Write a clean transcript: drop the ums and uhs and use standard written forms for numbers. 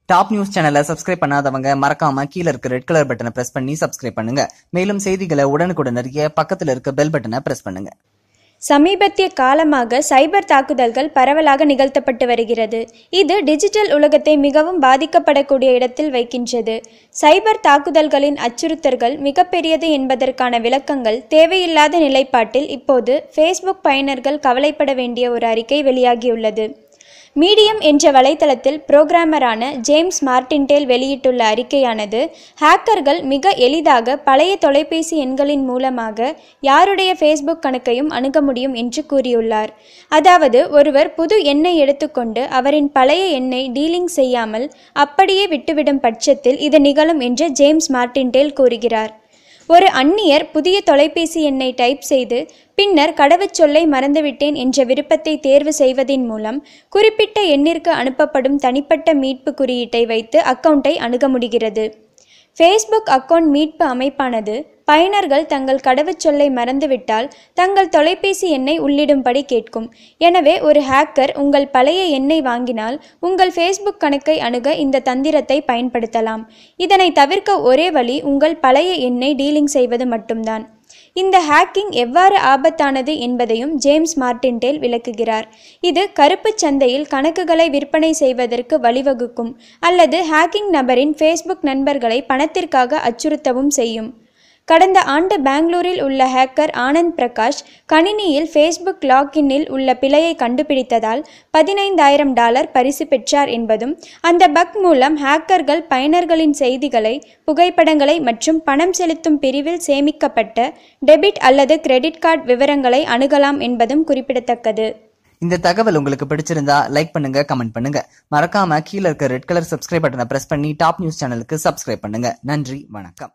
Top news சேனலை subscribe பண்ணாதவங்க மறக்காம கீழ இருக்க ரெட் கலர் பட்டனை பிரஸ் பண்ணி சப்ஸ்கிரைப் பண்ணுங்க. மேலும் செய்திகளை உடனுக்குடன் அறிய பக்கத்துல இருக்க பெல் பட்டனை பிரஸ் பண்ணுங்க. சமீபத்திய காலமாக சைபர் தாக்குதல்கள் பரவலாக நிகழ்த்தப்பட்டு வருகிறது. இது டிஜிட்டல் உலகத்தை மிகவும் பாதிக்கப்படக்கூடிய இடத்தில் வைக்கின்றது. சைபர் தாக்குதல்களின் அச்சுறுத்தல்கள் மிகப்பெரியது என்பதற்கான விளக்கங்கள் தேவையில்லாத நிலைப்பாட்டில் இப்போது ஃபேஸ்புக் பயனர்கள் கவலைப்பட வேண்டிய ஒரு அறிக்கை வெளியாகியுள்ளது. மீடியம் என்ற வலைத்தளத்தில் புரோகிராமரான ஜேம்ஸ் மார்டின்டேல் வெளியிட்டுள்ள அறிக்கையானது, ஹேக்கர்கள் மிக எளிதாக பழைய தொலைபேசி எண்களின் மூலமாக யாருடைய ஃபேஸ்புக் கணக்கையும் அணுக முடியும் என்று கூறியுள்ளார். அதாவது, ஒருவர் புது எண்ணை எடுத்துக்கொண்டு அவரின் பழைய எண்ணை டீலிங் செய்யாமல் அப்படியே விட்டுவிடும் பட்சத்தில் இது நிகழும் என்று ஜேம்ஸ் மார்டின்டேல் கூறுகிறார். ஒரு அந்நியர் புதிய தொலைபேசி எண்ணை டைப் செய்து பின்னர் கடவுச்சொல்லை மறந்துவிட்டேன் என்ற விருப்பத்தை தேர்வு செய்வதின் மூலம் குறிப்பிட்ட எண்ணிற்கு அனுப்பப்படும் தனிப்பட்ட மீட்பு குறியீட்டை வைத்து அக்கவுண்டை அணுக முடிகிறது. ஃபேஸ்புக் அக்கவுண்ட் மீட்பு அமைப்பானது பயனர்கள் தங்கள் கடவுச்சொல்லை மறந்துவிட்டால் தங்கள் தொலைபேசி எண்ணை உள்ளிடும்படி கேட்கும். எனவே ஒரு ஹேக்கர் உங்கள் பழைய எண்ணை வாங்கினால் உங்கள் ஃபேஸ்புக் கணக்கை அணுக இந்த தந்திரத்தை பயன்படுத்தலாம். இதனை தவிர்க்க ஒரே வழி உங்கள் பழைய எண்ணை டீலிங் செய்வது மட்டும்தான். இந்த ஹேக்கிங் எவ்வாறு ஆபத்தானது என்பதையும் ஜேம்ஸ் மார்டின்டேல் விளக்குகிறார். இது கருப்பு சந்தையில் கணக்குகளை விற்பனை செய்வதற்கு வழிவகுக்கும் அல்லது ஹேக்கிங் நபரின் ஃபேஸ்புக் நண்பர்களை பணத்திற்காக அச்சுறுத்தவும் செய்யும். கடந்த ஆண்டு பெங்களூரில் உள்ள ஹேக்கர் ஆனந்த் பிரகாஷ் கணினியில் ஃபேஸ்புக் லாக்இன்னில் உள்ள பிழையை கண்டுபிடித்ததால் $15,000 பரிசு பெற்றார் என்பதும், அந்த பக் மூலம் ஹேக்கர்கள் பயனர்களின் செய்திகளை, புகைப்படங்களை மற்றும் பணம் செலுத்தும் பிரிவில் சேமிக்கப்பட்ட டெபிட் அல்லது கிரெடிட் கார்டு விவரங்களை அணுகலாம் என்பதும் குறிப்பிடத்தக்கது. இந்த தகவல் உங்களுக்கு பிடிச்சிருந்தா லைக் பண்ணுங்க, கமெண்ட் பண்ணுங்க. மறக்காம கீழ இருக்க ரெட் கலர் சப்ஸ்கிரைப் பட்டனை பிரஸ் பண்ணி டாப் நியூஸ் சேனலுக்கு சப்ஸ்கிரைப் பண்ணுங்க. நன்றி, வணக்கம்.